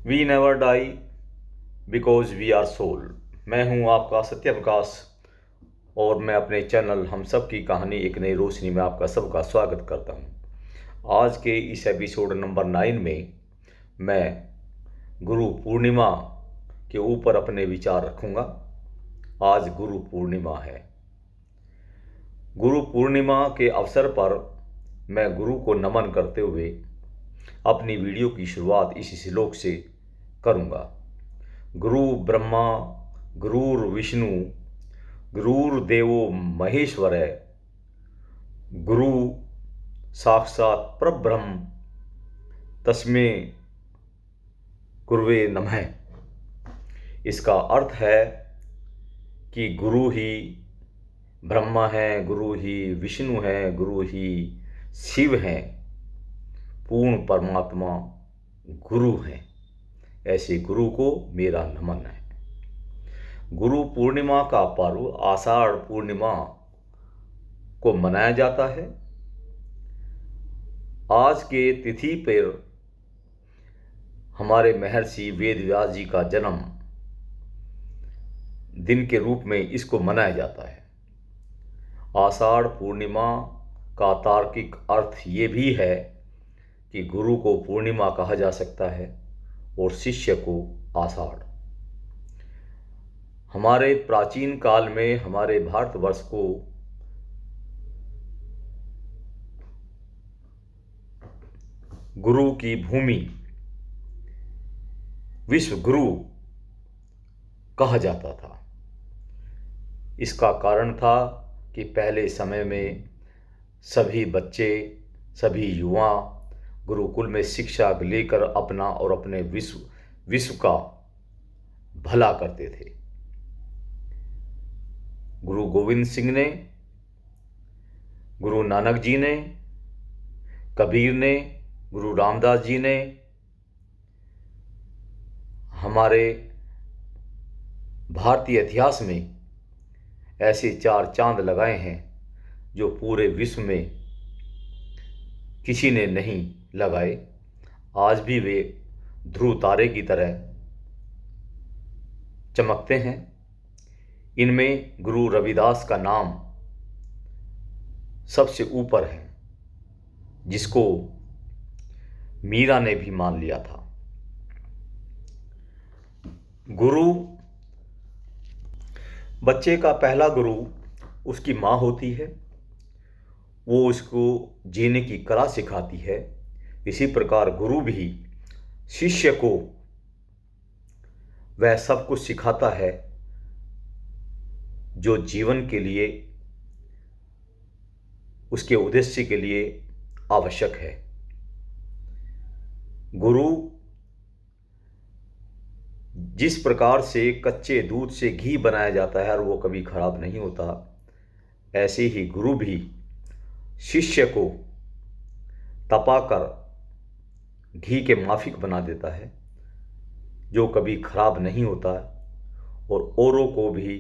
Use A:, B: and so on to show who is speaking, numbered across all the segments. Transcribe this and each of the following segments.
A: We never die because we are soul. मैं हूं आपका सत्य प्रकाश और मैं अपने चैनल हम सब की कहानी एक नई रोशनी में आपका सबका स्वागत करता हूं। आज के इस एपिसोड नंबर 9 में मैं गुरु पूर्णिमा के ऊपर अपने विचार रखूंगा। आज गुरु पूर्णिमा है। गुरु पूर्णिमा के अवसर पर मैं गुरु को नमन करते हुए अपनी वीडियो की शुरुआत इसी श्लोक से करूंगा। गुरु ब्रह्मा गुरुर्विष्णु गुरुर्देवो महेश्वर, गुरु साक्षात परब्रह्म तस्मै गुरुवे नमः। इसका अर्थ है कि गुरु ही ब्रह्मा है, गुरु ही विष्णु है, गुरु ही शिव हैं, पूर्ण परमात्मा गुरु हैं। ऐसे गुरु को मेरा नमन है। गुरु पूर्णिमा का पर्व आषाढ़ पूर्णिमा को मनाया जाता है। आज के तिथि पर हमारे महर्षि वेदव्यास जी का जन्म दिन के रूप में इसको मनाया जाता है। आषाढ़ पूर्णिमा का तार्किक अर्थ ये भी है कि गुरु को पूर्णिमा कहा जा सकता है और शिष्य को आषाढ़। हमारे प्राचीन काल में हमारे भारतवर्ष को गुरु की भूमि, विश्व गुरु कहा जाता था। इसका कारण था कि पहले समय में सभी बच्चे, सभी युवा गुरुकुल में शिक्षा लेकर अपना और अपने विश्व का भला करते थे। गुरु गोविंद सिंह ने, गुरु नानक जी ने, कबीर ने, गुरु रामदास जी ने हमारे भारतीय इतिहास में ऐसे 4 चांद लगाए हैं जो पूरे विश्व में किसी ने नहीं लगाए। आज भी वे ध्रुव तारे की तरह चमकते हैं। इनमें गुरु रविदास का नाम सबसे ऊपर है, जिसको मीरा ने भी मान लिया था। गुरु, बच्चे का पहला गुरु उसकी माँ होती है। वो उसको जीने की कला सिखाती है। इसी प्रकार गुरु भी शिष्य को वह सब कुछ सिखाता है जो जीवन के लिए, उसके उद्देश्य के लिए आवश्यक है। गुरु जिस प्रकार से कच्चे दूध से घी बनाया जाता है और वो कभी खराब नहीं होता, ऐसे ही गुरु भी शिष्य को तपाकर घी के माफिक बना देता है, जो कभी खराब नहीं होता और औरों को भी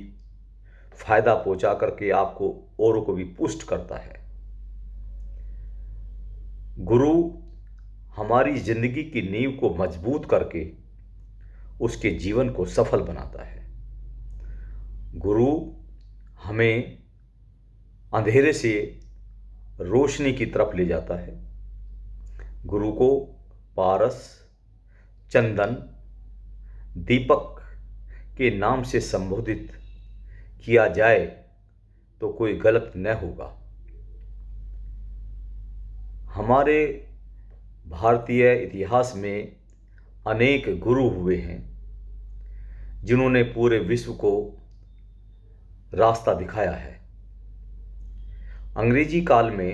A: फायदा पहुंचा करके आपको औरों को भी पुष्ट करता है। गुरु हमारी जिंदगी की नींव को मजबूत करके उसके जीवन को सफल बनाता है। गुरु हमें अंधेरे से रोशनी की तरफ ले जाता है। गुरु को पारस, चंदन, दीपक के नाम से संबोधित किया जाए तो कोई गलत न होगा। हमारे भारतीय इतिहास में अनेक गुरु हुए हैं जिन्होंने पूरे विश्व को रास्ता दिखाया है। अंग्रेजी काल में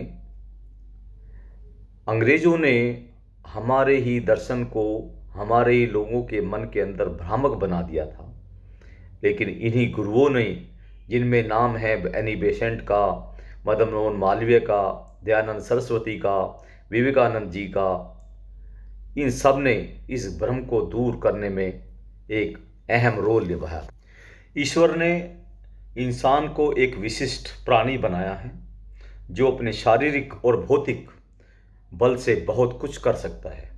A: अंग्रेजों ने हमारे ही दर्शन को, हमारे ही लोगों के मन के अंदर भ्रामक बना दिया था। लेकिन इन्हीं गुरुओं ने, जिनमें नाम है एनी बेसेंट का, मदन मोहन मालवीय का, दयानंद सरस्वती का, विवेकानंद जी का, इन सब ने इस भ्रम को दूर करने में एक अहम रोल निभाया। ईश्वर ने इंसान को एक विशिष्ट प्राणी बनाया है जो अपने शारीरिक और भौतिक बल से बहुत कुछ कर सकता है,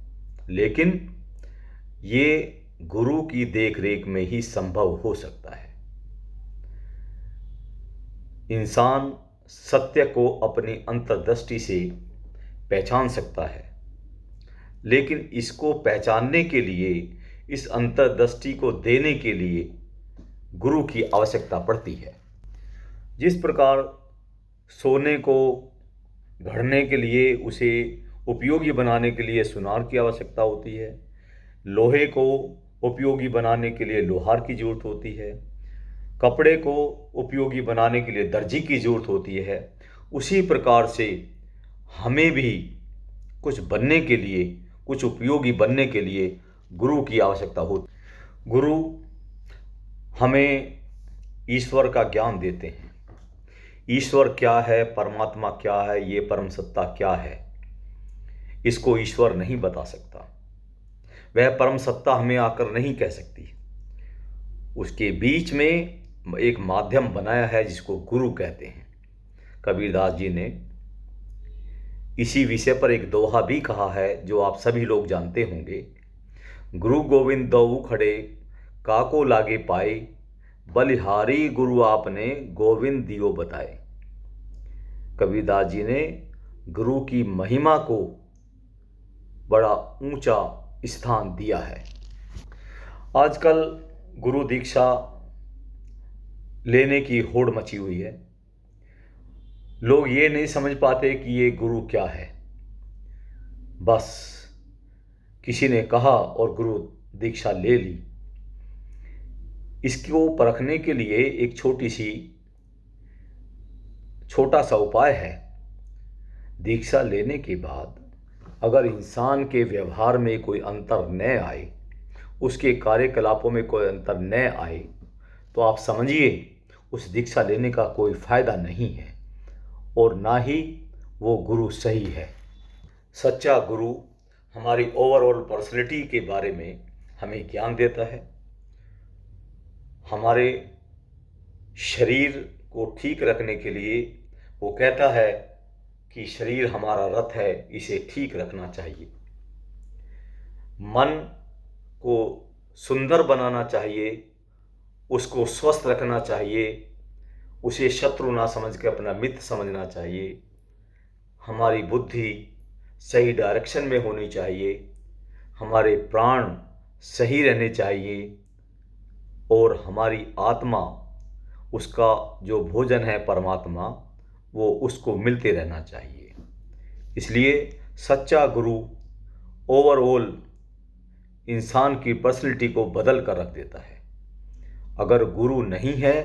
A: लेकिन ये गुरु की देखरेख में ही संभव हो सकता है। इंसान सत्य को अपनी अंतर्दृष्टि से पहचान सकता है, लेकिन इसको पहचानने के लिए, इस अंतर्दृष्टि को देने के लिए गुरु की आवश्यकता पड़ती है। जिस प्रकार सोने को घड़ने के लिए, उसे उपयोगी बनाने के लिए सुनार की आवश्यकता होती है, लोहे को उपयोगी बनाने के लिए लोहार की ज़रूरत होती है, कपड़े को उपयोगी बनाने के लिए दर्जी की ज़रूरत होती है, उसी प्रकार से हमें भी कुछ बनने के लिए, कुछ उपयोगी बनने के लिए गुरु की आवश्यकता होती। गुरु हमें ईश्वर का ज्ञान देते हैं। ईश्वर क्या है, परमात्मा क्या है, ये परम सत्ता क्या है, इसको ईश्वर नहीं बता सकता। वह परम सत्ता हमें आकर नहीं कह सकती। उसके बीच में एक माध्यम बनाया है जिसको गुरु कहते हैं। कबीरदास जी ने इसी विषय पर एक दोहा भी कहा है, जो आप सभी लोग जानते होंगे। गुरु गोविंद दऊ खड़े, काको लागे पाए, बलिहारी गुरु आपने गोविंद दियो बताए। कबीरदास जी ने गुरु की महिमा को बड़ा ऊंचा स्थान दिया है। आजकल गुरु दीक्षा लेने की होड़ मची हुई है। लोग ये नहीं समझ पाते कि ये गुरु क्या है। बस किसी ने कहा और गुरु दीक्षा ले ली। इसको परखने के लिए एक छोटा सा उपाय है। दीक्षा लेने के बाद अगर इंसान के व्यवहार में कोई अंतर न आए, उसके कार्यकलापों में कोई अंतर न आए, तो आप समझिए उस दीक्षा लेने का कोई फ़ायदा नहीं है और ना ही वो गुरु सही है। सच्चा गुरु हमारी ओवरऑल पर्सनैलिटी के बारे में हमें ज्ञान देता है। हमारे शरीर को ठीक रखने के लिए वो कहता है कि शरीर हमारा रथ है, इसे ठीक रखना चाहिए। मन को सुंदर बनाना चाहिए, उसको स्वस्थ रखना चाहिए, उसे शत्रु ना समझ के अपना मित्र समझना चाहिए। हमारी बुद्धि सही डायरेक्शन में होनी चाहिए, हमारे प्राण सही रहने चाहिए और हमारी आत्मा, उसका जो भोजन है परमात्मा, वो उसको मिलते रहना चाहिए। इसलिए सच्चा गुरु ओवरऑल इंसान की पर्सनैलिटी को बदल कर रख देता है। अगर गुरु नहीं है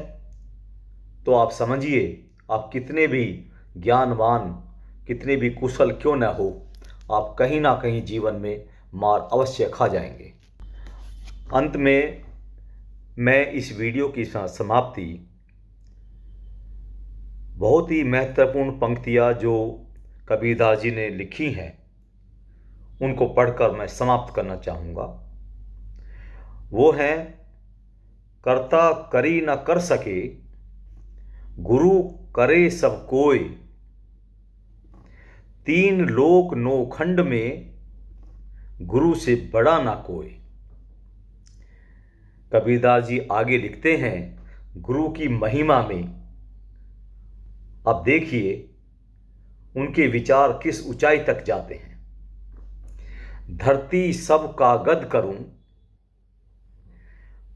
A: तो आप समझिए, आप कितने भी ज्ञानवान, कितने भी कुशल क्यों न हो, आप कहीं ना कहीं जीवन में मार अवश्य खा जाएंगे। अंत में मैं इस वीडियो की समाप्ति बहुत ही महत्वपूर्ण पंक्तियाँ जो कबीरदास जी ने लिखी हैं उनको पढ़कर मैं समाप्त करना चाहूँगा। वो हैं, कर्ता करी न कर सके, गुरु करे सब कोय, तीन लोक नौ खंड में, गुरु से बड़ा ना कोई। कबीरदास जी आगे लिखते हैं गुरु की महिमा में। अब देखिए उनके विचार किस ऊंचाई तक जाते हैं। धरती सब कागद करूं,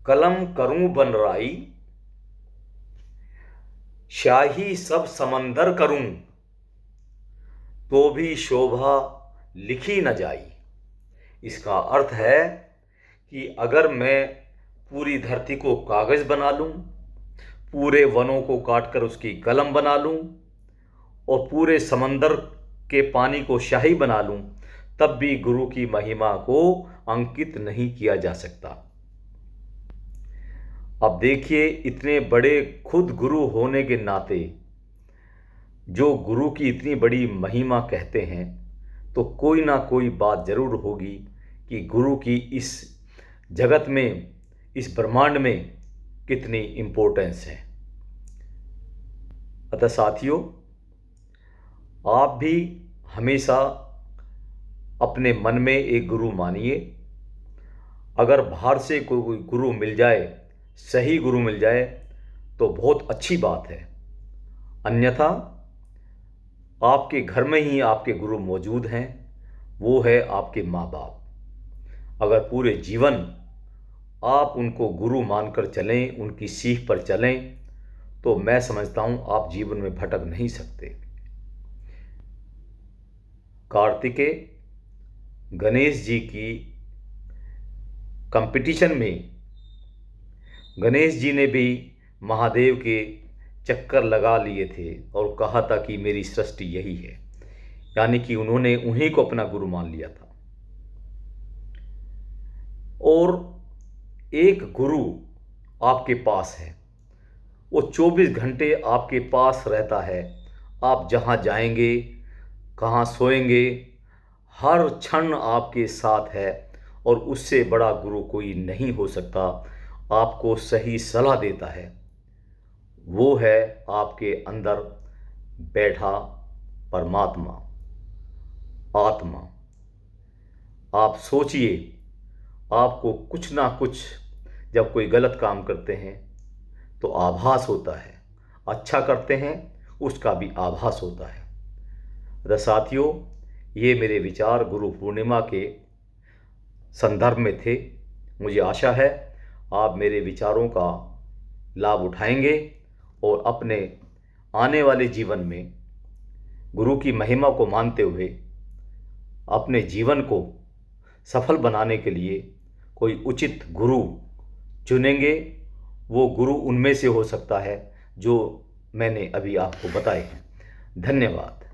A: कलम करूं बनराई, शाही सब समंदर करूं, तो भी शोभा लिखी न जाई। इसका अर्थ है कि अगर मैं पूरी धरती को कागज बना लूं, पूरे वनों को काटकर उसकी कलम बना लूं और पूरे समंदर के पानी को शाही बना लूं, तब भी गुरु की महिमा को अंकित नहीं किया जा सकता। अब देखिए, इतने बड़े खुद गुरु होने के नाते जो गुरु की इतनी बड़ी महिमा कहते हैं, तो कोई ना कोई बात जरूर होगी कि गुरु की इस जगत में, इस ब्रह्मांड में कितनी इम्पोर्टेंस है। अतः साथियों, आप भी हमेशा अपने मन में एक गुरु मानिए। अगर बाहर से कोई गुरु मिल जाए, सही गुरु मिल जाए, तो बहुत अच्छी बात है। अन्यथा आपके घर में ही आपके गुरु मौजूद हैं, वो है आपके माँ बाप। अगर पूरे जीवन आप उनको गुरु मानकर चलें, उनकी सीख पर चलें, तो मैं समझता हूँ आप जीवन में भटक नहीं सकते। कार्तिकेय गणेश जी की कंपटीशन में गणेश जी ने भी महादेव के चक्कर लगा लिए थे और कहा था कि मेरी सृष्टि यही है, यानी कि उन्होंने उन्हीं को अपना गुरु मान लिया था। और एक गुरु आपके पास है, वो 24 घंटे आपके पास रहता है। आप जहाँ जाएंगे, कहाँ सोएंगे, हर क्षण आपके साथ है, और उससे बड़ा गुरु कोई नहीं हो सकता। आपको सही सलाह देता है, वो है आपके अंदर बैठा परमात्मा, आत्मा। आप सोचिए, आपको कुछ ना कुछ जब कोई गलत काम करते हैं तो आभास होता है, अच्छा करते हैं उसका भी आभास होता है। तो साथियों, ये मेरे विचार गुरु पूर्णिमा के संदर्भ में थे। मुझे आशा है आप मेरे विचारों का लाभ उठाएंगे और अपने आने वाले जीवन में गुरु की महिमा को मानते हुए अपने जीवन को सफल बनाने के लिए कोई उचित गुरु चुनेंगे। वो गुरु उनमें से हो सकता है जो मैंने अभी आपको बताए हैं। धन्यवाद।